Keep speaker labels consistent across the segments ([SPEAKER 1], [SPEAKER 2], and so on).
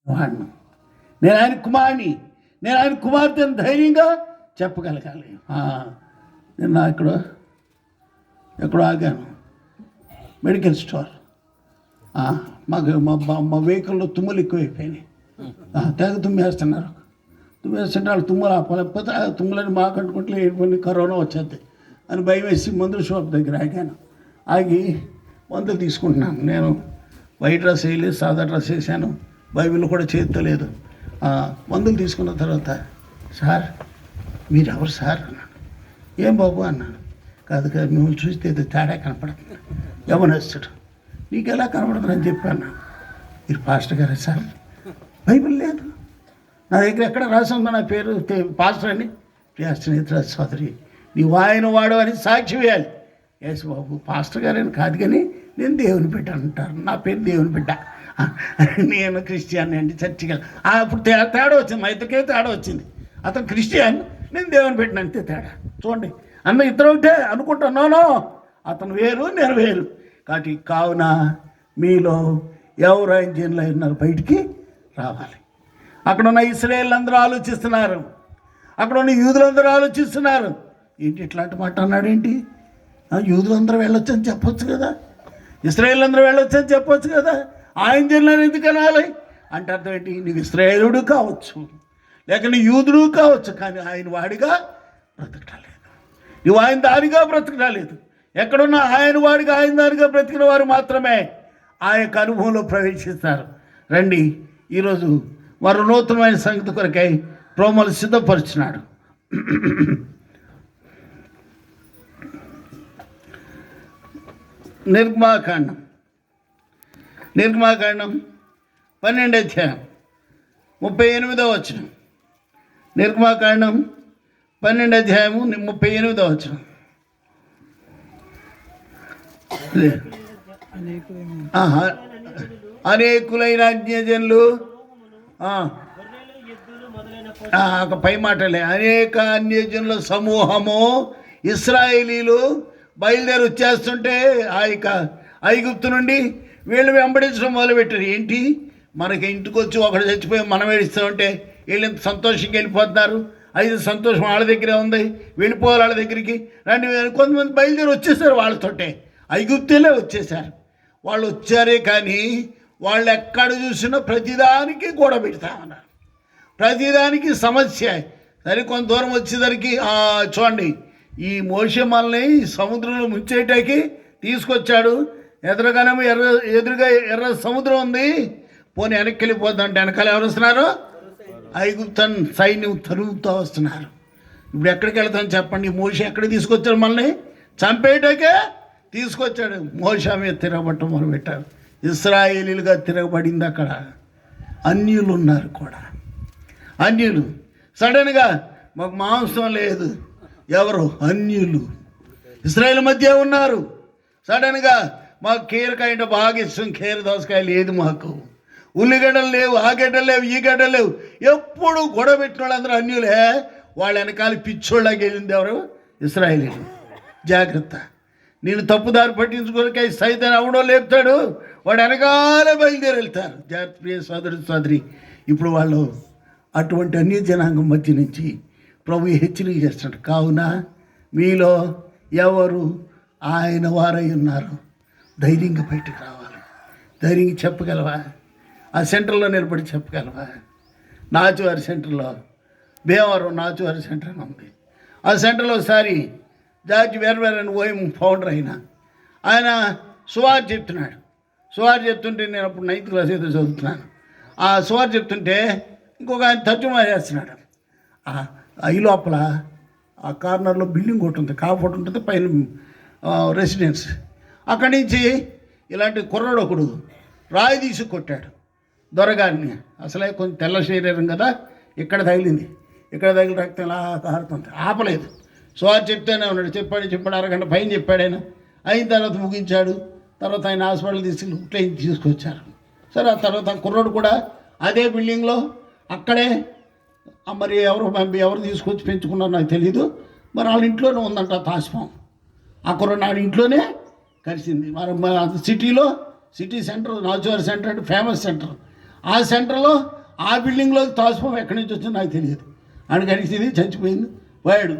[SPEAKER 1] వాడిని, నేను ఆయన కుమారుని, నేను ఆయన కుమార్తెను ధైర్యంగా చెప్పగలగాలి. నేను ఎక్కడో ఆగాను, మెడికల్ స్టోర్. మాకు మా వెహికల్లో తుమ్ములు ఎక్కువైపోయినాయి. తెగ తుమ్మేస్తున్నారు. తుమ్మేస్తుంటే వాళ్ళు తుమ్ములు ఆపలేకపోతే ఆ తుమ్ములని మాకు అంటుకుంటే ఏడిపోయి కరోనా వచ్చేది అని భయం వేసి మందుల షాప్ దగ్గర ఆగాను. ఆగి మందులు తీసుకుంటున్నాను. నేను వైట్ డ్రెస్ వేయలేదు, సాదా డ్రెస్ వేసాను, బైబిల్ కూడా చేతితో లేదు. మందులు తీసుకున్న తర్వాత, సార్ మీరు ఎవరు సార్ అన్నాను. ఏం బాబు అన్నాను. కాదు మిమ్మల్ని చూస్తే ఏదో తేడా కనపడుతుంది. యవనస్తుడు, నీకు ఎలా కనపడుతుందని చెప్పాను. మీరు పాస్టర్ గారే సార్? బైబిల్ లేదు నా దగ్గర, ఎక్కడ రాసి ఉందో నా పేరు పాస్టర్ అని. ప్రియ స్నేహితుల సోదరి, నీవు ఆయన వాడు అని సాక్షి వేయాలి. ఎస్ బాబు, పాస్టర్ గారని కాదు కానీ నేను దేవుని బిడ్డ అంటారు. నా పేరు దేవుని బిడ్డ, నేను క్రిస్టియన్ అండి, చర్చికి. అప్పుడు తేడా వచ్చింది, మా ఇద్దరికే తేడా వచ్చింది. అతను క్రిస్టియన్, నేను దేవుని బిడ్డ, అంతే తేడా. చూడండి అన్న, ఇద్దరు ఒకటే అనుకుంటున్నాను. అతను వేరు, నేను వేరు. కాబట్టి కావున మీలో ఎవరు ఆయన జైల్లో ఉన్నారు బయటికి రావాలి. అక్కడ ఉన్న ఇశ్రాయేలు అందరూ ఆలోచిస్తున్నారు, అక్కడ ఉన్న యూదులందరూ ఆలోచిస్తున్నారు. ఏంటి ఇట్లాంటి మాట అన్నాడు ఏంటి? యూదులందరూ వెళ్ళొచ్చని చెప్పొచ్చు కదా, ఇశ్రాయేలు అందరూ వెళ్ళొచ్చని చెప్పొచ్చు కదా, ఆయన జైల్లో ఎందుకు అనాలి అంటే అర్థం ఏంటి? నీవు ఇశ్రాయేలుడు కావచ్చు, లేక నీ యూదుడు కావచ్చు, కానీ ఆయన వాడిగా బ్రతకలేదు, నువ్వు ఆయన దారిగా బ్రతకలేదు. ఎక్కడున్నా ఆయన వాడిగా, ఆయన దారిగా బ్రతికిన వారు మాత్రమే ఆ యొక్క అనుభవంలో ప్రవేశిస్తారు. రండి, ఈరోజు మరో నూతనమైన సంగతి కొరకై ప్రోమలు సిద్ధపరుచున్నాడు. నిర్గమాకాండం 12వ అధ్యాయం 38వ వచనం. నిర్గమాకాండం 12వ అధ్యాయము 38వ వచనం. అనేకులైన అన్యజనులు, పై మాటలే, అనేక అన్యజనుల సమూహము ఇశ్రాయేలీలు బయలుదేరి వచ్చేస్తుంటే ఆ యొక్క ఐగుప్తు నుండి వీళ్ళు వెంబడించడం మొదలుపెట్టారు. ఏంటి, మనకి ఇంటికి వచ్చి ఒకడు చచ్చిపోయి మనం ఏడుస్తామంటే వీళ్ళు ఎంత సంతోషంగా వెళ్ళిపోతున్నారు, అయితే సంతోషం వాళ్ళ దగ్గరే ఉంది, వెళ్ళిపోవాలి వాళ్ళ దగ్గరికి. రండి, కొంతమంది బయలుదేరి వచ్చేసారు, వాళ్ళతోటే ఐగుప్తులే వచ్చేసారు. వాళ్ళు వచ్చారే కానీ వాళ్ళు ఎక్కడ చూసినా ప్రతిదానికి గొడవ పెడతామన్నారు, ప్రతిదానికి సమస్య. సరే కొంత దూరం వచ్చేసరికి చూడండి, ఈ మోషే మనల్ని సముద్రంలో ముంచేటాకి తీసుకొచ్చాడు. ఎదురుగా ఎర్ర సముద్రం ఉంది, పోనీ వెనక్కి వెళ్ళిపోద్దంటే వెనకాల ఎవరు వస్తున్నారు? ఐగుప్తన్ సైన్యం తరుగుతూ వస్తున్నారు. ఇప్పుడు ఎక్కడికి వెళ్తాం చెప్పండి? మోషే ఎక్కడికి తీసుకొచ్చాడు? మనల్ని చంపేయటాకే తీసుకొచ్చాడు. మోషే మీద తిరగబట్టం మొదలుపెట్టారు. ఇశ్రాయేలీలుగా తిరగబడింది. అక్కడ అన్యులు ఉన్నారు కూడా, అన్యులు. సడన్గా మాకు మాంసం లేదు, ఎవరు? అన్యులు ఇశ్రాయేల్ మధ్య ఉన్నారు. సడన్గా మాకు కీరకాయ అంటే బాగా ఇష్టం, కీర దోసకాయ లేదు మాకు, ఉల్లిగడ్డలు లేవు, ఆ గడ్డలు లేవు, ఈ గడ్డలు లేవు. ఎప్పుడు గొడవ పెట్టిన వాళ్ళందరూ అన్యులే. వాళ్ళ వెనకాల పిచ్చోళ్ళకి వెళ్ళింది ఎవరు? ఇశ్రాయేలీలు. జాగ్రత్త, నేను తప్పుదారి పట్టించుకోనికై సైతాన్ని అవడో లేపుతాడు, వాడు వెనకాలే బయలుదేరి వెళ్తారు. జాగ్రత్త ప్రియ సోదరి. ఇప్పుడు వాళ్ళు అటువంటి అన్య జనాంగం మధ్య నుంచి ప్రభు హెచ్చరిక చేస్తున్నాడు. కావున మీలో ఎవరు ఆయన వారై ఉన్నారు ధైర్యంగా బయటకు రావాలి. ధైర్యంగా చెప్పగలవా? ఆ సెంటర్లో నిలబడి చెప్పగలవా? నాచువారి సెంటర్లో, భీమవరం నాచువారి సెంటర్ అని ఉంది. ఆ సెంటర్లో ఒకసారి జార్జ్ వెర్వెర్ అని ఓఎం ఫౌండర్ ఆయన సువార్త చెప్తున్నాడు. సువార్త చెప్తుంటే నేను అప్పుడు 9th క్లాస్ ఏదో చదువుతున్నాను. ఆ సువార్త చెప్తుంటే ఇంకొక ఆయన తర్జుమా చేస్తున్నాడు. ఈ లోపల ఆ కార్నర్లో బిల్డింగ్ ఒకటి ఉంది, కాఫోట్ ఉంటుంది, పైన రెసిడెన్స్. అక్కడి నుంచి ఇలాంటి కుర్రాడు ఒకడు రాయి తీసి కొట్టాడు దొరగారిని. అసలే కొంచెం తెల్ల శరీరం కదా, ఇక్కడ తగిలింది, ఇక్కడ తగిలి రక్తం ఇలా కారుతుంది. ఆపలేదు. సువార్త చెప్తూనే ఉన్నాడు. చెప్పాడు, అరగంట పైన చెప్పాడు ఆయన. అయిన తర్వాత ముగించాడు. తర్వాత ఆయన హాస్పిటల్ తీసుకొచ్చారు. సరే, ఆ తర్వాత కుర్రాడు కూడా అదే బిల్డింగ్లో అక్కడే, మరి ఎవరు తీసుకొచ్చి పెంచుకున్నారో నాకు తెలీదు, మరి వాళ్ళ ఇంట్లోనే ఉందంట తాస్పం. ఆ కుర్రాడు నాడు ఇంట్లోనే కలిసింది. మరి సిటీలో, సిటీ సెంటర్, నాచువారి సెంటర్ అంటే ఫేమస్ సెంటర్. ఆ సెంటర్లో ఆ బిల్డింగ్లో తాసుపాము ఎక్కడి నుంచి వచ్చిందో నాకు తెలియదు. ఆడు కనిసింది చచ్చిపోయింది, వాడు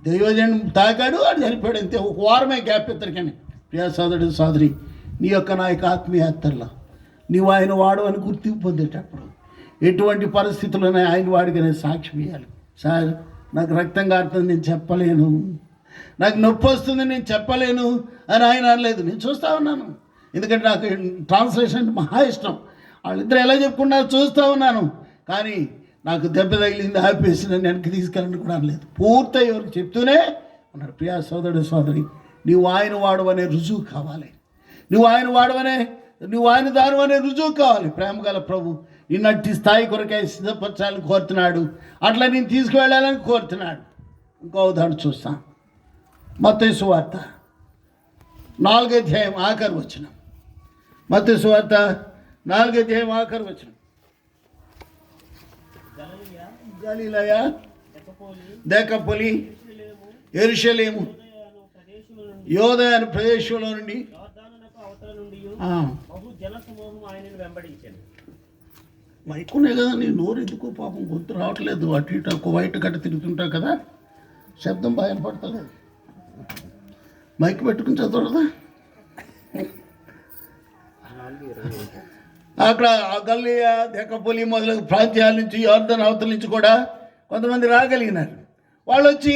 [SPEAKER 1] దైవజన్ తాకాడు, ఆడు చనిపోయాడు. అంతే, ఒక వారమే గ్యాప్ ఇద్దరికని. ప్రియా సోదరుడు సోదరి, నీ యొక్క నా యొక్క ఆత్మీయతల్లో నీవు ఆయన వాడు అని గుర్తింపు పొందేటప్పుడు ఎటువంటి పరిస్థితుల్లోనే ఆయన వాడికి సాక్ష్యం ఇవ్వాలి. సార్, నాకు రక్తం కారుతుంది, నేను చెప్పలేను, నాకు నొప్పి వస్తుంది, నేను చెప్పలేను అని ఆయన అనలేదు. నేను చూస్తూ ఉన్నాను, ఎందుకంటే నాకు ట్రాన్స్లేషన్ మహా ఇష్టం. వాళ్ళిద్దరు ఎలా చెప్పుకున్నారు చూస్తూ ఉన్నాను. కానీ నాకు దెబ్బ తగిలింది, ఆపేసి నన్ను వెనక్కి తీసుకెళ్ళండి కూడా అనలేదు. పూర్తి ఎవరికి చెప్తూనే ఉన్నారు. ప్రియా సోదరుడు సోదరి, నువ్వు ఆయన వాడు అనే రుజువు కావాలి, నువ్వు ఆయన వాడవనే, నువ్వు ఆయన దాని అనే రుజువు కావాలి. ప్రేమ గల ప్రభు నిన్నట్టి స్థాయి కొరకై సిద్ధపరచాలని కోరుతున్నాడు, అట్లా నేను తీసుకువెళ్ళాలని కోరుతున్నాడు. ఇంకో ఉదాహరణ చూస్తాం. మత్తయి సువార్త 4వ అధ్యాయం ఆఖరి వచనం. మత్తయి సువార్త 4వ అధ్యాయం ఆఖరి వచనం. గలిలయ, దెకపొలి, యెరూషలేము, యోదయ అనే ప్రదేశంలో నుండి మైకునే కదా, నీ నోరు ఎందుకు పాపం గొంతు రావట్లేదు, అటు ఇటు ఒక వైట్ గట్ట తిరుగుతుంటావు కదా, శబ్దం బాగా పడతలేదు. మైక్ పెట్టుకుని చదవదా? అక్కడ గల్లియ, దెకపొలి మొదలగు ప్రాంతాల నుంచి, యోర్దాను అవతల నుంచి కూడా కొంతమంది రాగలిగినారు. వాళ్ళు వచ్చి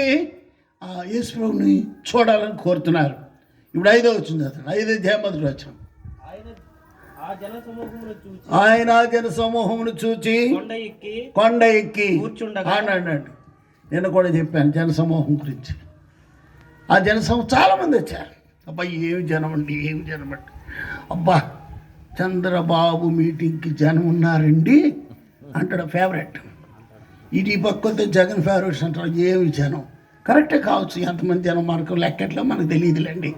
[SPEAKER 1] యేసు ప్రభువుని చూడాలని కోరుతున్నారు. ఇప్పుడు 5వ వచ్చింది, అతను 5వ అధ్యాయం మొదటి వచనం. ఆయన జన సమూహమును చూచి కొండ ఎక్కి అన్నాడు. నేను కూడా చెప్పాను జన సమూహం గురించి. ఆ జన సమూహం చాలామంది వచ్చారు. అబ్బా ఏమి జనం అండి, ఏమి జనం అండి, అబ్బా చంద్రబాబు మీటింగ్కి జనం ఉన్నారండి అంటాడు ఫేవరెట్. ఇటు పక్కతో జగన్ ఫేవరెట్స్ అంటారు. ఏమి జనం, కరెక్టే కావచ్చు, ఎంతమంది జనం మనకు లెక్కట్లో మనకు తెలియదులేండి.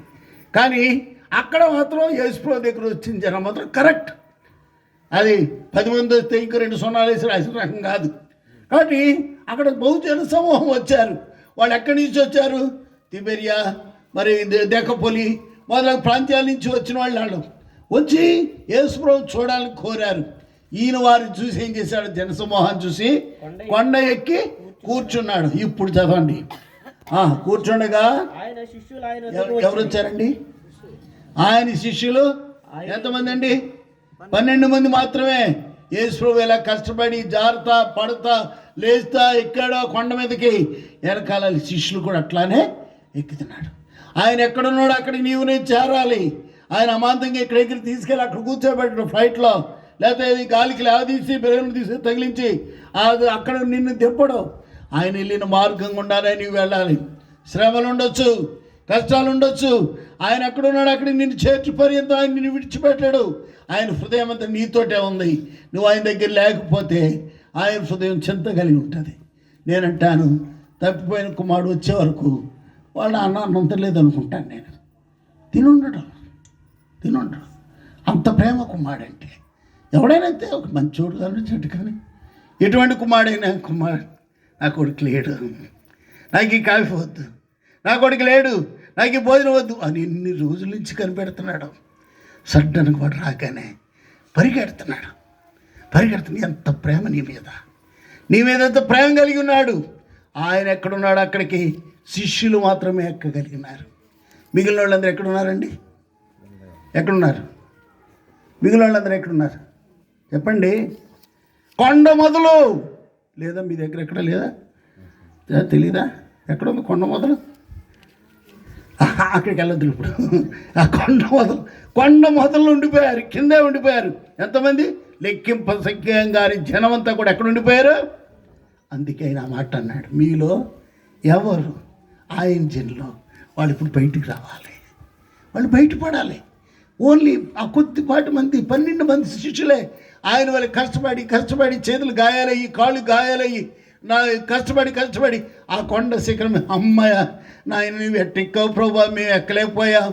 [SPEAKER 1] కానీ అక్కడ మాత్రం యేసుప్రభు దగ్గర వచ్చిన జనం మాత్రం కరెక్ట్. అది 10 మంది వస్తే ఇంకో 2 సున్నాలు వేసి రాసిన రకం కాదు. కాబట్టి అక్కడ బహుజన సమూహం వచ్చారు. వాళ్ళు ఎక్కడి నుంచి వచ్చారు? తిబెరియా, మరి దెకపొలి మొదలగు ప్రాంతాల నుంచి వచ్చిన వాళ్ళు వచ్చి యేసుప్రభు చూడాలని కోరారు. ఈయన వారిని చూసి ఏం చేశాడు? జనసమూహాన్ని చూసి కొండ ఎక్కి కూర్చున్నాడు. ఇప్పుడు చదవండి. కూర్చుండగా ఎవరు వచ్చారండి? ఆయన శిష్యులు ఎంతమంది అండి? 12 మంది మాత్రమే. యేసుప్రభు ఇలా కష్టపడి జారుతా పడతా లేస్తా ఎక్కాడో కొండ మీదకి, వెనకాల శిష్యులు కూడా అట్లానే ఎక్కుతున్నాడు. ఆయన ఎక్కడున్నాడు అక్కడికి నీవు నేను చేరాలి. ఆయన అమాంతంగా ఇక్కడ ఎక్కడికి తీసుకెళ్ళి అక్కడ కూర్చోబెట్టడు ఫ్లైట్లో, లేకపోతే గాలికి లేవదీసి బెలూన్ తీసి తగిలించి అది అక్కడ నిన్ను దింపడు. ఆయన వెళ్ళిన మార్గం గుండానే నీవు వెళ్ళాలి. శ్రమలు ఉండొచ్చు, కష్టాలు ఉండొచ్చు. ఆయన ఎక్కడున్నాడు అక్కడికి నిన్ను చేర్చి పర్యంతం ఆయన నిన్ను విడిచిపెట్టాడు. ఆయన హృదయం అంతా నీతోటే ఉంది. నువ్వు ఆయన దగ్గర లేకపోతే ఆయన హృదయం చింత కలిగి ఉంటుంది. నేనంటాను, తప్పిపోయిన కుమారుడు వచ్చే వరకు వాళ్ళ అన్నంత లేదనుకుంటాను నేను. తినుండడు అంత ప్రేమ కుమారుడంటే. ఎవడైనా అంతే, ఒక మంచోడు కానీ చెట్టు కానీ ఎటువంటి కుమారుడైనా, కుమారుడు నా కొడుకు లేడు, నాకు ఈ కాఫీ వద్దు, నా కొడుకు లేడు, నాకు ఈ భోజనం వద్దు అని ఎన్ని రోజుల నుంచి కనిపెడుతున్నాడు. సడ్డను కూడా రాగానే పరిగెడుతున్నాడు. ఎంత ప్రేమ నీ మీద ఎంత ప్రేమ కలిగి ఉన్నాడు. ఆయన ఎక్కడున్నాడు అక్కడికి శిష్యులు మాత్రమే ఎక్కగలిగినారు. మిగిలిన వాళ్ళందరూ ఎక్కడున్నారండి? ఎక్కడున్నారు మిగిలిన వాళ్ళందరూ? ఎక్కడున్నారు చెప్పండి? కొండ మొదలు లేదా మీ దగ్గర ఎక్కడ లేదా? తెలీదా? ఎక్కడుంది కొండ మొదలు? అక్కడికి వెళ్ళొద్దు ఇప్పుడు. ఆ కొండ మొదలు ఉండిపోయారు, కిందే ఉండిపోయారు. ఎంతమంది? లెక్కింప సంఖ్యం గారి జనమంతా కూడా ఎక్కడ ఉండిపోయారు? అందుకే ఆయన ఆ మాట అన్నాడు, మీలో ఎవరు ఆయన జన్లో వాళ్ళు ఇప్పుడు బయటికి రావాలి, వాళ్ళు బయటపడాలి. ఓన్లీ ఆ కొద్దిపాటి మంది 12 మంది శిష్యులే ఆయన వాళ్ళు కష్టపడి చేతులు గాయాలయ్యి కాళ్ళు గాయాలయ్యి నా కష్టపడి ఆ కొండ శిఖరం అమ్మాయ నాయన నువ్వు ఎట్టెక్కావు ప్రభా, మేము ఎక్కలేకపోయాం.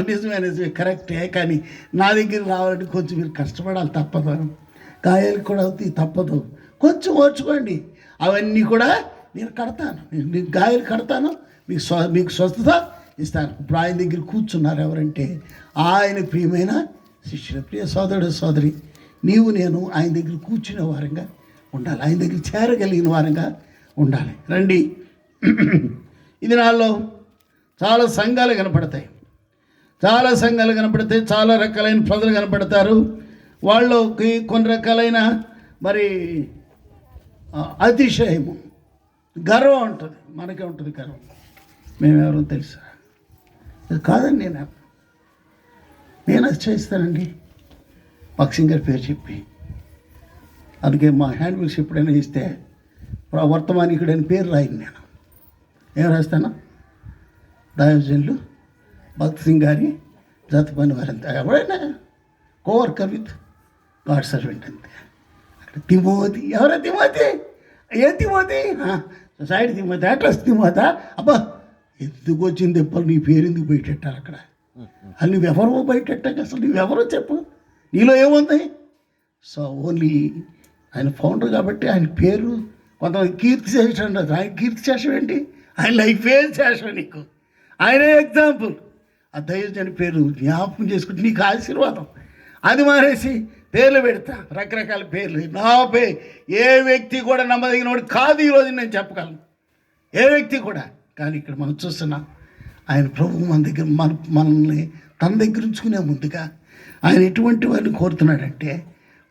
[SPEAKER 1] నిజమే కరెక్టే, కానీ నా దగ్గర రావాలంటే కొంచెం మీరు కష్టపడాలి, తప్పదు. గాయాలు కూడా అవుతాయి, తప్పదు. కొంచెం ఓర్చుకోండి, అవన్నీ కూడా నేను కడతాను, నేను గాయాలు కడతాను, మీకు స్వస్థత ఇస్తాను. ఇప్పుడు ఆయన దగ్గర కూర్చున్నారు ఎవరంటే ఆయన ప్రియమైన శిష్యులు. ప్రియ సోదరుడు సోదరి, నీవు నేను ఆయన దగ్గర కూర్చునే వారంగా ఉండాలి, ఆయన దగ్గర చేరగలిగిన వారంగా ఉండాలి. రండి, ఈ దినాల్లో చాలా సంఘాలు కనపడతాయి, చాలా రకాలైన ప్రజలు కనపడతారు. వాళ్ళకి కొన్ని రకాలైన మరి అతిశయము, గర్వం ఉంటుంది. మనకే ఉంటుంది గర్వం, మేమెవరో తెలుసా? ఇది కాదండి, నేను అది చేస్తానండి బాక్సింగ్ గారి పేరు చెప్పి. అందుకే మా హ్యాండ్ బిల్స్ ఎప్పుడైనా ఇస్తే వర్తమానికుడైన పేరు రాయను. నేను ఏం రాస్తాను? దైవజనులు భక్త్ సింగ్ గారి జత పని వారంతా, ఎవరైనా కోవర్కర్ విత్ గాడ్ సర్వెంట్ అంతే. అక్కడ తిమోతి, ఎవరా తిమోతి? ఏ తిమోతి? సొసైటీ తిమోతి, అడ్రస్ తిమోతా? అబ్బా, ఎందుకు వచ్చింది ఎప్పుడు నీ పేరు ఎందుకు బయటెట్టాలి అక్కడ? అది నువ్వెవరో బయటెట్టాక అసలు నువ్వెవరో చెప్పు, నీలో ఏముంది? సో ఓన్లీ ఆయన ఫౌండర్ కాబట్టి ఆయన పేరు కొంతమంది కీర్తి శేషం ఉండదు. ఆయన కీర్తి శేషం ఏంటి? ఆయన లైఫే శేషం నీకు. ఆయనే ఎగ్జాంపుల్. ఆ దైవజనుని పేరు జ్ఞాపకం చేసుకుంటే నీకు ఆశీర్వాదం. అది మానేసి పేర్లు పెడతా, రకరకాల పేర్లు. నా ఏ వ్యక్తి కూడా నమ్మదగిన వాడు కాదు ఈరోజు నేను చెప్పగలను, ఏ వ్యక్తి కూడా. కానీ ఇక్కడ మనం చూస్తున్నాం, ఆయన ప్రభువు మన దగ్గర మనల్ని తన దగ్గర ఉంచుకునే ముందుగా ఆయన ఎటువంటి వారిని కోరుతున్నాడంటే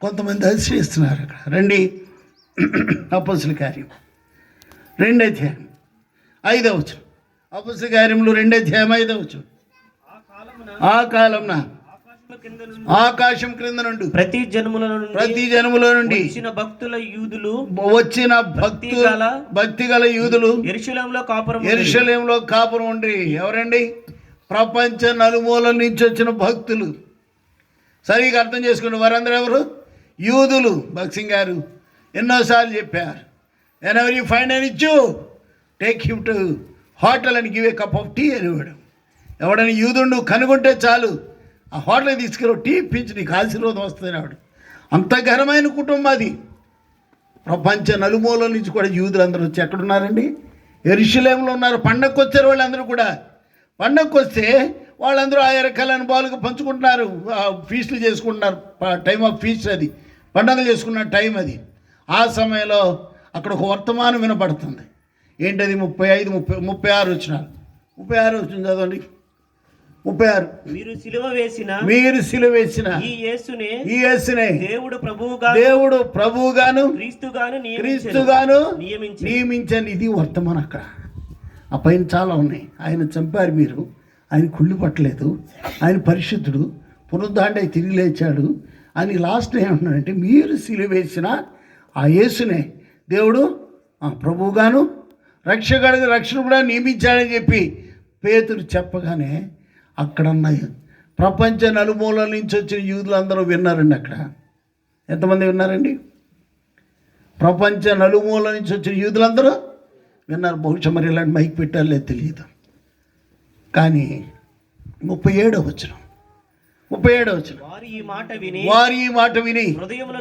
[SPEAKER 1] కొంతమంది అతిశయిస్తున్నారు. అక్కడ రండి, అపోస్తల కార్యం 2వ అధ్యాయం 5వ వచనం. అపోస్తల కార్యములు 2వ అధ్యాయం 5వ వచనం. ఆ కాలమున ఆకాశం క్రింద నుండి ప్రతి జనముల నుండి వచ్చిన భక్తి గల యూదులు యెరూషలేములో కాపురం ఉండి. ఎవరండి? ప్రపంచ నలుమూల నుంచి వచ్చిన భక్తులు. సరిగా అర్థం చేసుకుని వారందరూ ఎవరు? యూదులు. భక్సింగ్ గారు ఎన్నోసార్లు చెప్పారు, whenever you find any Jew, take him to hotel and give a cup of tea అనేవాడు. ఎవడైనా యూదుడు కనుగొంటే చాలు, ఆ హోటల్కి తీసుకెళ్ళి టీ ఇప్పించి నీకు ఆశీర్వాదం వస్తుంది ఆవిడ. అంత ఘనమైన కుటుంబం అది. ప్రపంచ నలుమూలల నుంచి కూడా యూదులు అందరూ వచ్చి ఎక్కడున్నారండి? యెరూషలేములో ఉన్నారు. పండగకు వచ్చారు వాళ్ళందరూ కూడా. పండగకు వస్తే వాళ్ళందరూ ఆయా రకాల అనుభవాలుగా పంచుకుంటున్నారు, ఫీస్టులు చేసుకుంటున్నారు. టైమ్ ఆఫ్ ఫీస్ట్ అది, పండగలు చేసుకున్న టైం అది. ఆ సమయంలో అక్కడ ఒక వర్తమానం వినపడుతుంది. ఏంటది? 36 వచ్చినారు. 36 వచ్చింది చదవండి. 36. మీరు సిలువ వేసిన ఈ యేసునే దేవుడు ప్రభువుగాను క్రీస్తుగాను నియమించండి. ఇది వర్తమానం. అక్కడ ఆ పైన చాలా ఉన్నాయి. ఆయన చంపారు మీరు, ఆయన కుళ్ళి పట్టలేదు, ఆయన పరిశుద్ధుడు, పునరుద్ధాండై తిరిగి లేచాడు అని లాస్ట్ ఏమంటున్నాడంటే, మీరు సిలువ వేసిన ఆ యేసునే దేవుడు ప్రభువుగాను రక్షణ కూడా నియమించాడని చెప్పి పేతురు చెప్పగానే అక్కడన్న ప్రపంచ నలుమూలల నుంచి వచ్చిన యూదులు అందరూ విన్నారండి. అక్కడ ఎంతమంది విన్నారండి? ప్రపంచ నలుమూలల నుంచి వచ్చిన యూదులందరూ విన్నారు. బహుశా మరి ఇలాంటి మైక్ పెట్టాలే తెలియదు. కానీ 37వ వచనం వారి ఈ మాట విని హృదయంలో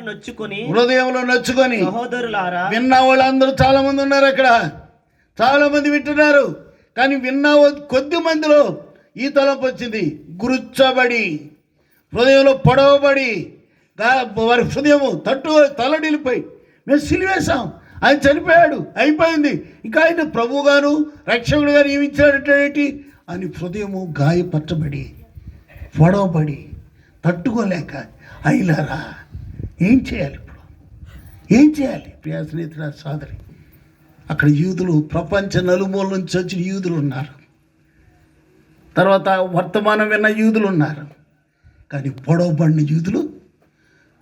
[SPEAKER 1] నొచ్చుకొని విన్న వాళ్ళందరూ చాలా మంది ఉన్నారు. అక్కడ చాలా మంది వింటున్నారు. కానీ విన్న కొద్ది మందిలో ఈ తలంపు వచ్చింది. గురుచ్చబడి, హృదయంలో పొడవబడి, వారి హృదయము తలడిల్లిపోయి, మేము సిలివేశాం, ఆయన చనిపోయాడు, అయిపోయింది, ఇంకా ఆయన ప్రభువుగాను రక్షకుడుగా నియమించాడంటే అని హృదయము గాయపరచబడి, పొడవబడి, తట్టుకోలేక అయిలారా ఏం చేయాలి? ఇప్పుడు ఏం చేయాలి? ప్రియ స్నేహితుడ, సోదరి, అక్కడ యూదులు, ప్రపంచ నలుమూల నుంచి వచ్చిన యూదులు ఉన్నారు. తర్వాత వర్తమానం విన్న యూదులు ఉన్నారు. కానీ పొడవబడిన యూదులు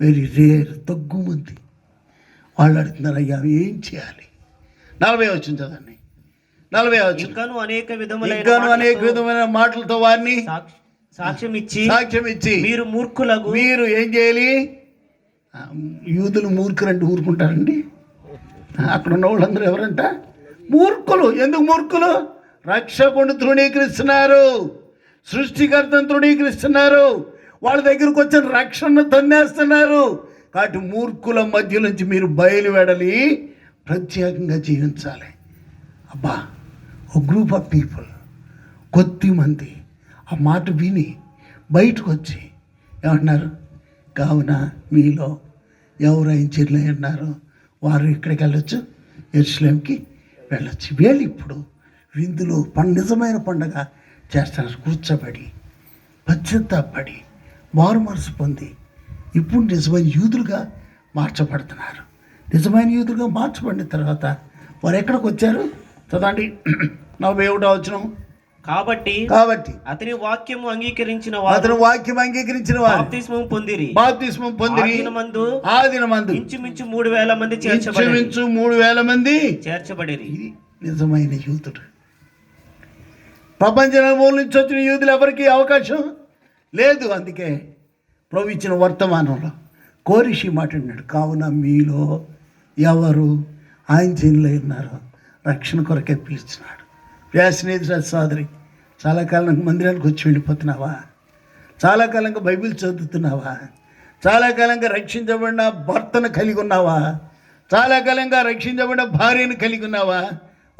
[SPEAKER 1] వెరీ రేర్, తగ్గు మంది. వాళ్ళు అడుగుతున్నారు, అయ్యా ఏం చేయాలి? 40 వచ్చింది చదండి. 40 వచ్చింది. ఇంకాను అనేక విధమైన మాటలతో వారిని సాక్ష్యం ఇచ్చి మీరు ఏం చేయాలి? యూదులు మూర్ఖులంటే ఊరుకుంటారండి? అక్కడ ఉన్న వాళ్ళందరూ ఎవరంట? మూర్ఖులు. ఎందుకు మూర్ఖులు? రక్షకుడిని తృణీకరిస్తున్నారు, సృష్టికర్తను తృణీకరిస్తున్నారు, వాళ్ళ దగ్గరకు వచ్చిన రక్షణను తన్నేస్తున్నారు. కాబట్టి మూర్ఖుల మధ్య నుంచి మీరు బయలువెడలి ప్రత్యేకంగా జీవించాలి. అబ్బా, ఒక గ్రూప్ ఆఫ్ పీపుల్, కొద్ది మంది ఆ మాట విని బయటకు వచ్చి ఏమంటున్నారు? కావున మీలో ఎవరు ఇంజనీర్లు ఉన్నారో వారు ఇక్కడికి వెళ్ళొచ్చు, యెరూషలేంకి వెళ్ళొచ్చు. వీళ్ళు ఇప్పుడు విందులో నిజమైన పండుగ చేస్తున్నారు. కూర్చోబడి పశ్చాత్తాపడి మారు మనసు పొంది ఇప్పుడు నిజమైన యూదులుగా మార్చబడుతున్నారు. నిజమైన యూదులుగా మార్చబడిన తర్వాత వారు ఎక్కడికి వచ్చారు? చదవండి 41వ వచనం.
[SPEAKER 2] కాబట్టి
[SPEAKER 1] అతని
[SPEAKER 2] వాక్యము అంగీకరించిన
[SPEAKER 1] వారు
[SPEAKER 2] బాప్తిస్మం పొందిరి.
[SPEAKER 1] ఆ దినమందు
[SPEAKER 2] ఇంచుమించు 3,000 మంది చేర్చబడిరి.
[SPEAKER 1] ఇది నిజమైన యూదుడు. ప్రపంచ నలుమూల నుంచి వచ్చిన యూదులు ఎవరికి అవకాశం లేదు. అందుకే ప్రభు ఇచ్చిన వర్తమానంలో కోరిషి మాట్లాడినాడు, కావున మీలో ఎవరు ఆయన చిన్నులో ఉన్నారో రక్షణ కొరకే పిలుస్తున్నాడు. వ్యాసనేది సోదరి, చాలా కాలంగా మందిరానికి వచ్చి వెళ్ళిపోతున్నావా? చాలా కాలంగా బైబిల్ చదువుతున్నావా? చాలా కాలంగా రక్షించబడిన భర్తను కలిగి ఉన్నావా? చాలా కాలంగా రక్షించబడిన భార్యను కలిగి ఉన్నావా?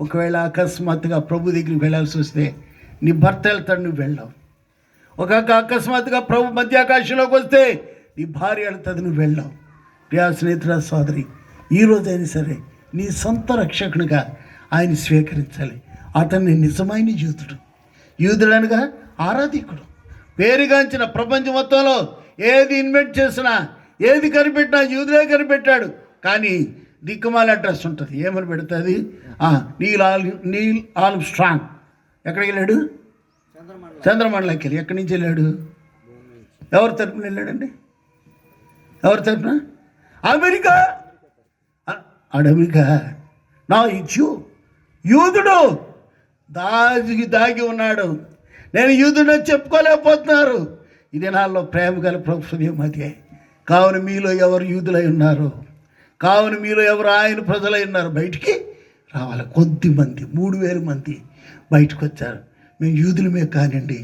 [SPEAKER 1] ఒకవేళ అకస్మాత్తుగా ప్రభు దగ్గరికి వెళ్ళాల్సి వస్తే నీ భర్త వెళ్తాడు, నువ్వు వెళ్ళావు. అకస్మాత్తుగా ప్రభు మధ్యాకాశంలోకి వస్తే నీ భార్య వెళ్తుంది, నువ్వు వెళ్ళావు. ప్రియా స్నేహితుల సోదరి, ఈరోజైనా సరే నీ సొంత రక్షకునిగా ఆయన స్వీకరించాలి. అతన్ని నిజమైన యూదుడు అనగా ఆరాధికుడు, పేరుగాంచిన ప్రపంచం మొత్తంలో ఏది ఇన్వెంట్ చేసినా ఏది కనిపెట్టినా యూదులే కనిపెట్టాడు. కానీ దిక్కుమాల అడ్రస్ ఉంటుంది, ఏమని పెడుతుంది? నీల్ ఆర్మ్ స్ట్రాంగ్ ఎక్కడికి వెళ్ళాడు? చంద్రమండలంకి వెళ్ళి. ఎక్కడి నుంచి వెళ్ళాడు? ఎవరి తరపున వెళ్ళాడండి? ఎవరి తరపున? అమెరికా. అమెరికా నా ఇచ్చు యూదుడు దాగి ఉన్నాడు. నేను యూదుడు చెప్పుకోలేకపోతున్నారు. ఈ దినాల్లో ప్రేమ గల ప్రభు హృదయం అదే. కావున మీలో ఎవరు యూదులై ఉన్నారు, కావున మీలో ఎవరు ఆయన ప్రజలై ఉన్నారు, బయటికి రావాలి. కొద్దిమంది 3,000 మంది బయటకు వచ్చారు. మేము యూదులమే కానివ్వండి,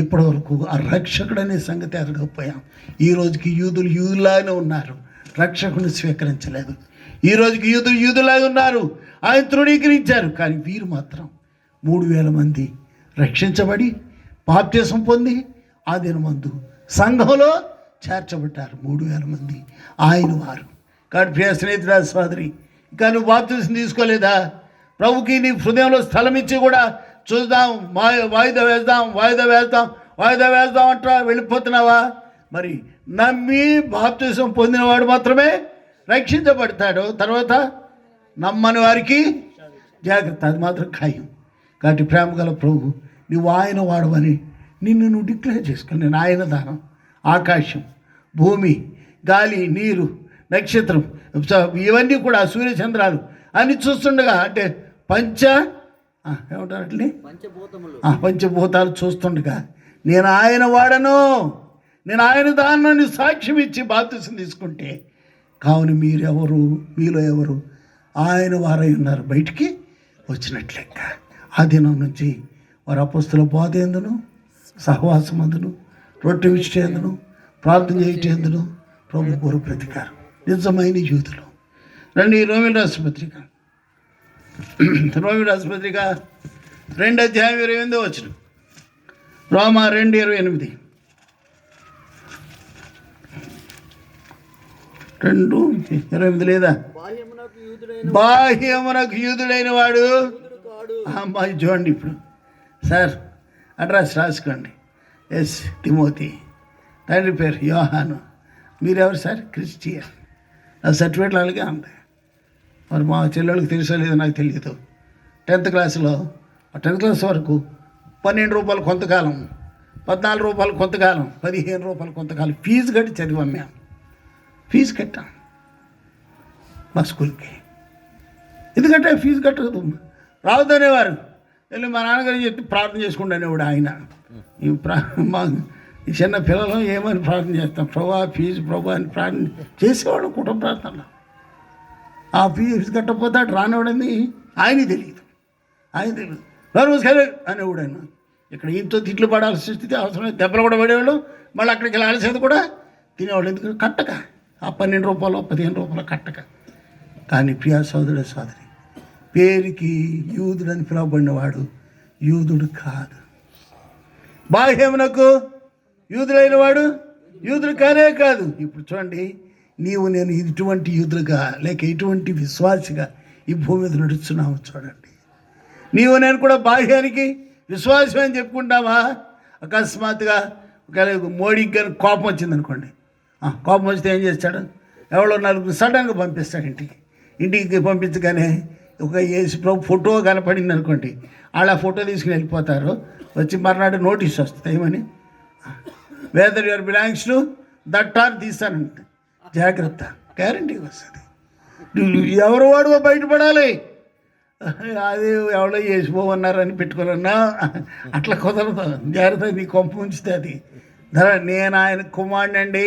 [SPEAKER 1] ఇప్పటివరకు ఆ రక్షకుడు అనే సంగతి ఎరగకపోయాం. ఈ రోజుకి యూదులాగానే ఉన్నారు, రక్షకుని స్వీకరించలేదు. ఈ రోజుకి యూదులాగా ఉన్నారు, ఆయన తృణీకరించారు. కానీ వీరు మాత్రం 3,000 మంది రక్షించబడి బాప్తిసం పొంది ఆ దినమందు సంఘంలో చేర్చబడ్డారు. 3,000 మంది ఆయన వారు. కాబట్టి ప్రియ స్నేహితుడా సోదరి, ఇంకా నువ్వు బాప్తిసం తీసుకోలేదా? ప్రభుకి నీ హృదయంలో స్థలం ఇచ్చి కూడా చూద్దాం, వాయిదా వేద్దాం అంటా వెళ్ళిపోతున్నావా? మరి నమ్మి బాప్తిసం పొందినవాడు మాత్రమే రక్షించబడతాడు. తర్వాత నమ్మని వారికి జాగ్రత్త, అది మాత్రం ఖాయం. కాబట్టి ప్రేమ గల ప్రభు, నువ్వు ఆయన వాడవని నిన్ను నువ్వు డిక్లేర్ చేసుకో. నేను ఆయన దానం. ఆకాశం, భూమి, గాలి, నీరు, నక్షత్రం, ఇవన్నీ కూడా సూర్యచంద్రాలు అన్ని చూస్తుండగా, అంటే ఏమంటారు అట్లే పంచభూతాలు చూస్తుండగా నేను ఆయన వాడను, నేను ఆయన దానాన్ని సాక్ష్యం ఇచ్చి బాప్తిసం తీసుకుంటే, కావున మీలో ఎవరు ఆయన వారై ఉన్నారు, బయటికి వచ్చినట్లెక్క. ఆ దినం నుంచి వారు అపొస్తలుల బోధ ఎందును, సహవాసం అందును, రొట్టె విచ్చేందును, ప్రార్థన చేయటేందును ప్రభు కోరు ప్రతికారం. నిజమైన యూదులు. రండి రోమిల రాసిన పత్రిక 2 అధ్యాయం 28 వచనం. రోమా 2:28. 2:28 లేదా? బాహ్యమునకు యూదుడైన వాడు అమ్మాయి చూడండి. ఇప్పుడు సార్ అడ్రస్ రాసుకోండి. ఎస్ తిమోతి, తండ్రి పేరు యోహాను, మీరెవరు సార్? క్రిస్టియన్. ఆ సర్టిఫికేట్లు అలాగే ఉంటాయి. మరి మా చెల్లెళ్ళకి తెలుసో లేదో నాకు తెలియదు. 10th క్లాస్లో 10th క్లాస్ వరకు 12 రూపాయలు కొంతకాలం, 14 రూపాయలు కొంతకాలం, 15 రూపాయలు కొంతకాలం ఫీజు కట్టి చదివాం. మేము ఫీజు కట్టాం మా స్కూల్కి. ఎందుకంటే ఫీజు కట్టదు, రావద్దనేవారు. వెళ్ళి మా నాన్నగారు చెప్పి ప్రార్థన చేసుకుంటూ అనేవాడు ఆయన. ఈ చిన్న పిల్లలు ఏమని ప్రార్థన చేస్తాం, ప్రభా ఫీజు ప్రభా అని ప్రార్థన చేసేవాడు కుటుంబ ప్రార్థనలో. ఆ ఫీజు కట్టకపోతే అటు రానివాడని ఆయనకి తెలియదు. సరే అనేవాడు ఆయన. ఇక్కడ ఇంతో తిట్లు పడాల్సిన స్థితి అవసరం, దెబ్బలు కూడా పడేవాళ్ళు, మళ్ళీ అక్కడికి వెళ్ళి ఆలసేది కూడా తినేవాళ్ళు. ఎందుకంటే కట్టక ఆ 12 రూపాయలు 15 రూపాయలు కట్టక. కానీ ప్రియా సోదరుడు సోదరి, పేరుకి యూదుడని పిలువబడినవాడు యూదుడు కాదు. బాహ్యమునకు యూదుడైన వాడు యూదులు కానే కాదు. ఇప్పుడు చూడండి, నీవు నేను ఇటువంటి యూదులుగా లేక ఇటువంటి విశ్వాసిగా ఈ భూమి మీద నడుస్తున్నాము. చూడండి, నీవు నేను కూడా బాహ్యానికి విశ్వాసం అని చెప్పుకుంటామా? అకస్మాత్తుగా ఒకవేళ మోడీకి కానీ కోపం వచ్చిందనుకోండి, కోపం వస్తే ఏం చేస్తాడు? ఎవరో నలుగురు సడన్గా పంపిస్తాడు ఇంటికి పంపించగానే ఒక యేసు ప్రభు ఫోటో కనపడింది అనుకోండి, వాళ్ళ ఫోటో తీసుకుని వెళ్ళిపోతారు. వచ్చి మర్నాడు నోటీస్ వస్తుంది, ఏమని? Whether your belongs to that or తీస్తానంట, జాగ్రత్త, గ్యారంటీ వస్తుంది. ఎవరు వాడు బయటపడాలి. అది ఎవడో వేసిపోవన్నారని పెట్టుకోరన్నా, అట్లా కుదరదు. జాగ్రత్త, నీ కొంప ఉంచితే అది నేను ఆయన కుమారుని అండి,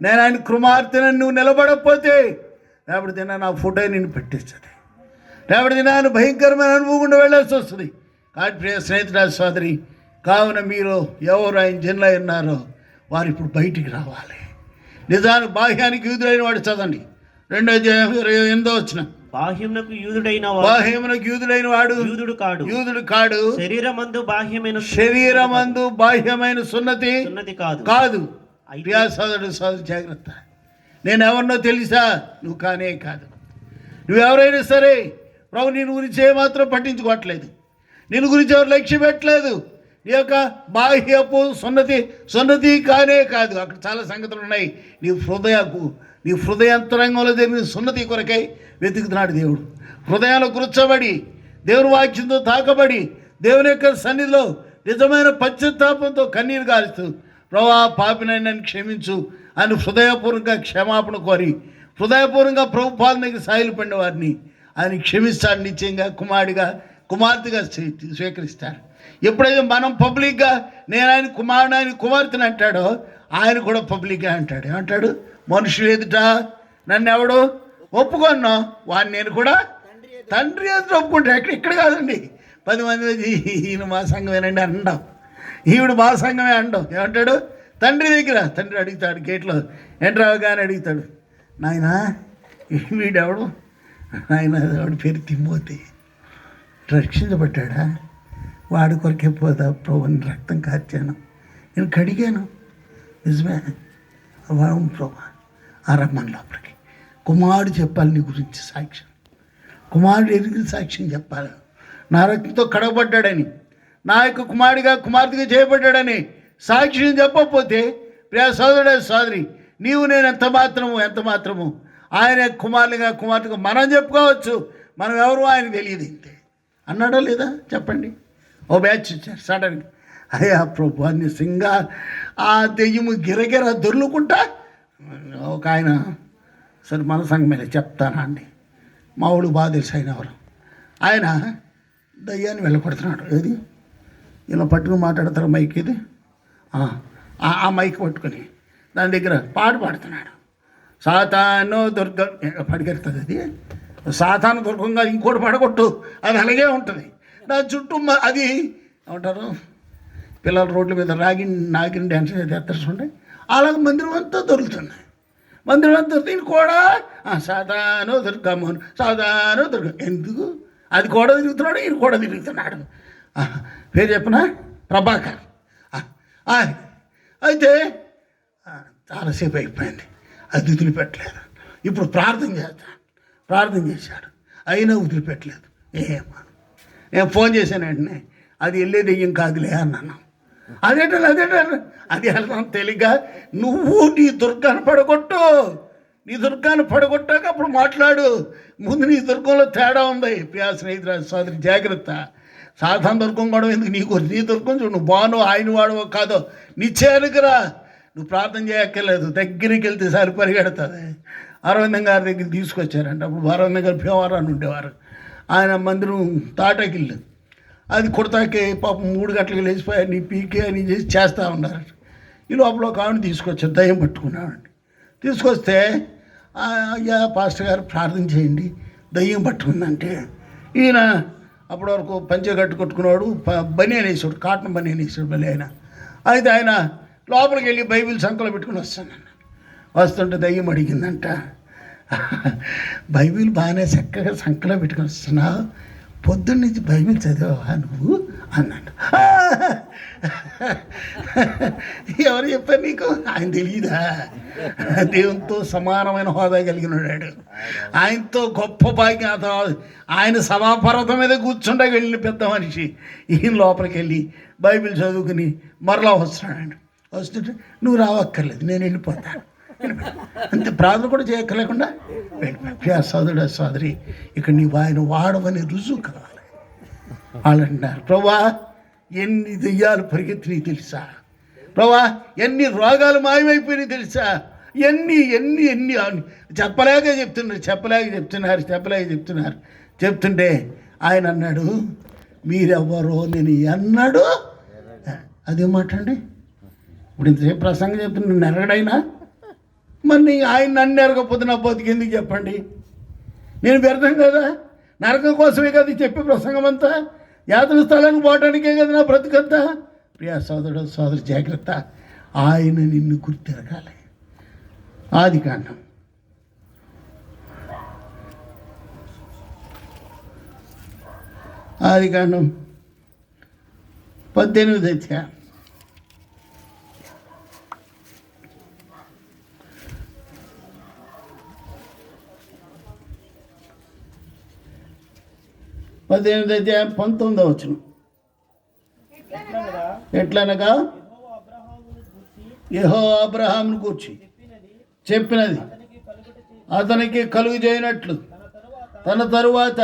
[SPEAKER 1] నేను ఆయన కుమార్తెనని నువ్వు నిలబడకపోతే రేపటి దిన నా ఫోటో నిన్ను పెట్టిస్తుంది. రేపటి దినాన్ని భయంకరమైన అనుభవం గుండా వెళ్ళాల్సి వస్తుంది. కాబట్టి ప్రియ స్నేహితుడా, సోదరి, కావున మీరు ఎవరు ఆయన జన్లో ఉన్నారో వారు ఇప్పుడు బయటికి రావాలి. నిజానికి బాహ్యానికి యూదుడైన వాడు చదవండి, 2:28 వచ్చిన.
[SPEAKER 2] బాహ్యమునకు యూదుడైన
[SPEAKER 1] వాడు యూదుడు కాడు. శరీరమందు బాహ్యమైన సున్నతి కాదు. ప్రియా సోదరుడు, సోదరు, జాగ్రత్త. నేను ఎవరినో తెలుసా? నువ్వు కానే కాదు. నువ్వెవరైనా సరే ప్రభు నేను గురించి ఏమాత్రం పట్టించుకోవట్లేదు, నేను గురించి ఎవరు లక్ష్యం పెట్టలేదు. నీ యొక్క బాహ్యపు సున్నతి కానే కాదు. అక్కడ చాలా సంగతులు ఉన్నాయి. నీ హృదయాంతరంగంలో జరిగిన సున్నతి కొరకై వెతుకుతున్నాడు దేవుడు. హృదయాలు కూర్చోబడి దేవుని వాక్యంతో తాకబడి దేవుని యొక్క సన్నిధిలో నిజమైన పశ్చాత్తాపంతో కన్నీరు గారుస్తూ ప్రభా పాపినైనా నన్ను క్షమించు అని హృదయపూర్వకంగా క్షమాపణ కోరి హృదయపూర్వకంగా ప్రభు పాలనకి సాయిలు పడిన వారిని ఆయన క్షమిస్తాడు. నిశ్చయంగా కుమార్తెగా స్వీకరిస్తాడు. ఎప్పుడైతే మనం పబ్లిక్గా నేను ఆయన కుమార్తెని అంటాడో ఆయన కూడా పబ్లిక్గా అంటాడు. ఏమంటాడు? మనుషులు ఎదుట నన్ను ఎవడో ఒప్పుకున్నా వాడిని నేను కూడా తండ్రి ఎదుట ఒప్పుకుంటాడు. ఇక్కడ కాదండి, 10 మంది ఈయన మా సంఘమేనండి అంటాం, ఈవిడ మా సంఘమే అంటాం. ఏమంటాడు? తండ్రి దగ్గర తండ్రి అడుగుతాడు, గేట్లో ఎంట్రావుగా అని అడుగుతాడు, నాయన వీడెవడు? నాయన వాడి పేరు తిమ్మోతి, రక్షించబడ్డా, వాడి కొరకే పోదా ప్రభుని రక్తం కార్చాను, నేను కడిగాను, నిజమే ప్రభు ఆ రమ్మని లోపలికి. కుమారుడు చెప్పాలి నీ గురించి సాక్ష్యం, కుమారుడు ఎరిగిన సాక్ష్యం చెప్పాలి. నా రక్తంతో కడగబడ్డాడని, నా యొక్క కుమార్తెగా చేయబడ్డాడని సాక్ష్యం చెప్పకపోతే ప్రియ సోదరుడు, సోదరి, నీవు నేను ఎంత మాత్రము ఆయన కుమార్తెగా మనం చెప్పుకోవచ్చు. మనం ఎవరు ఆయనకు తెలియదు ఇంతే. అన్నాడో లేదా చెప్పండి? ఓ బ్యాచ్ ఇచ్చారు సడన్గా, అయ్యా ప్రభు అన్ని సింగా ఆ దెయ్యము గిరగిర దొర్లుకుంటా. ఒక ఆయన సరే మన సంఘమే చెప్తానా అండి, మా ఊళ్ళు బాగా తెలుసు ఆయన ఎవరు. ఆయన దయ్యాన్ని వెళ్ళగొడుతున్నాడు. ఏది ఇలా పట్టుకుని మాట్లాడతారు మైక్, ఇది ఆ మైక్ పట్టుకొని దాని దగ్గర పాట పాడుతున్నాడు. సాతాను దుర్గం పడికెడుతుంది, అది సాతాను దుర్గంగా ఇంకోటి పడగొట్టు, అది అలాగే ఉంటుంది. నా చుట్టూ అది ఏమంటారు, పిల్లలు రోడ్ల మీద నాగిన డ్యాన్స్ చేస్తారు, అలాగే మందిరం అంతా దొరుకుతున్నాయి. మందిరం అంతా దీన్ని కూడా సాతాను దుర్గమ్మను సాతాను దుర్గం. ఎందుకు? అది కూడా తిరుగుతున్నాడు, ఈయన కూడా తిరుగుతున్నాడు. పేరు చెప్పిన ప్రభాకర్. అయితే చాలాసేపు అయిపోయింది, అది వదిలిపెట్టలేదు. ఇప్పుడు ప్రార్థన చేశాడు, అయినా వదిలిపెట్టలేదు. నేను ఫోన్ చేశాను వెంటనే, అది వెళ్ళే దెయ్యం కాదులే అన్నాను. అదేంటో అది వెళ్తాం తెలియగా, నువ్వు నీ దుర్గాన్ని పడగొట్టాక అప్పుడు మాట్లాడు. ముందు నీ దుర్గంలో తేడా ఉంది. ప్రియా స్నేహితురాలు, సోదరి, జాగ్రత్త. సాధారణ దుర్గం కూడా ఎందుకు? నీ దుర్గం చూడు, నువ్వు బాను ఆయన వాడవో కాదో నిశ్చయానికి రా. నువ్వు ప్రార్థన చేయక్కర్లేదు, దగ్గరికి వెళ్తే సరి పరిగెడుతుంది. అరవిందం గారి దగ్గర తీసుకొచ్చారంట. అప్పుడు అరవిందం గారు భీమవరాన్ని ఉండేవారు. ఆయన మందిరం తాటాకిల్లు, అది కుడతాకే పాపం 3 గంటలకు లేచిపోయారు, నీ పీకే అని చేస్తూ ఉన్నారు. ఈ లోపల ఒక ఆవిడ తీసుకొచ్చారు, దయ్యం పట్టుకున్నామండి. తీసుకొస్తే అయ్యా పాస్టర్ గారు ప్రార్థన చేయండి, దయ్యం పట్టుకుందంటే ఈయన అప్పటి వరకు పంచె కట్టుకొట్టుకున్నాడు, బనియన్ వేసాడు, కాటన్ బనియన్ వేసాడు మళ్ళీ ఆయన. అయితే ఆయన లోపలికి వెళ్ళి బైబిల్ సంకలో పెట్టుకుని వస్తుంటే దయ్యం అడిగిందంట, బైబిల్ బాగానే చక్కగా సంకలో పెట్టుకుని వస్తున్నావు, పొద్దున్న నుంచి బైబిల్ చదివావా నువ్వు అన్నాడు. ఎవరు చెప్పారు నీకు? ఆయన తెలియదా? దేవునితో సమానమైన హోదా కలిగిన వాడు, ఆయనతో గొప్ప భాగ్యం. ఆయన సభాపర్వతం మీద కూర్చుంటే వెళ్ళిన పెద్ద మనిషి ఈయన లోపలికి వెళ్ళి బైబిల్ చదువుకుని మరలా వస్తున్నాడు. వస్తుంటే నువ్వు రావక్కర్లేదు, నేను వెళ్ళిపోతాను అంతే. ప్రార్థన కూడా చేయక్కర్లేకుండా వెళ్ళిపోయా. సోదరుడు సోదరి, ఇక్కడ నీవు ఆయన వాడవని రుజువు కావాలి. వాళ్ళు అంటున్నారు, ప్రభా ఎన్ని దెయ్యాలు పరిగెత్తినాయి తెలుసా, ప్రభా ఎన్ని రోగాలు మాయమైపోయినాయి తెలుసా, ఎన్ని ఎన్ని ఎన్ని చెప్పలేక చెప్తున్నారు. చెప్తుంటే ఆయన అన్నాడు, మీరెవ్వరో నేను అన్నాడు. అదే మాట అండి. ఇప్పుడు ఇంతసేపు ప్రసంగం చెప్తున్నా నెరగడైనా మరి ఆయన నన్ను ఎరగకపోతే నా బతికి ఎందుకు చెప్పండి? నేను వ్యర్థం కదా, నరకం కోసమే కదా చెప్పే ప్రసంగం అంతా, యాత్ర స్థలానికి పోవటానికే కదా నా బ్రతుకంతా. ప్రియా సోదరుడు సోదరు జాగ్రత్త, ఆయన నిన్ను గుర్తిరగాలి. ఆదికాండం 18వ అధ్యాయం 19వ వచనం. ఎట్లనగా యెహోవా అబ్రహామును గూర్చి చెప్పినది అతనికి కలుగు చేయనట్లు తన తరువాత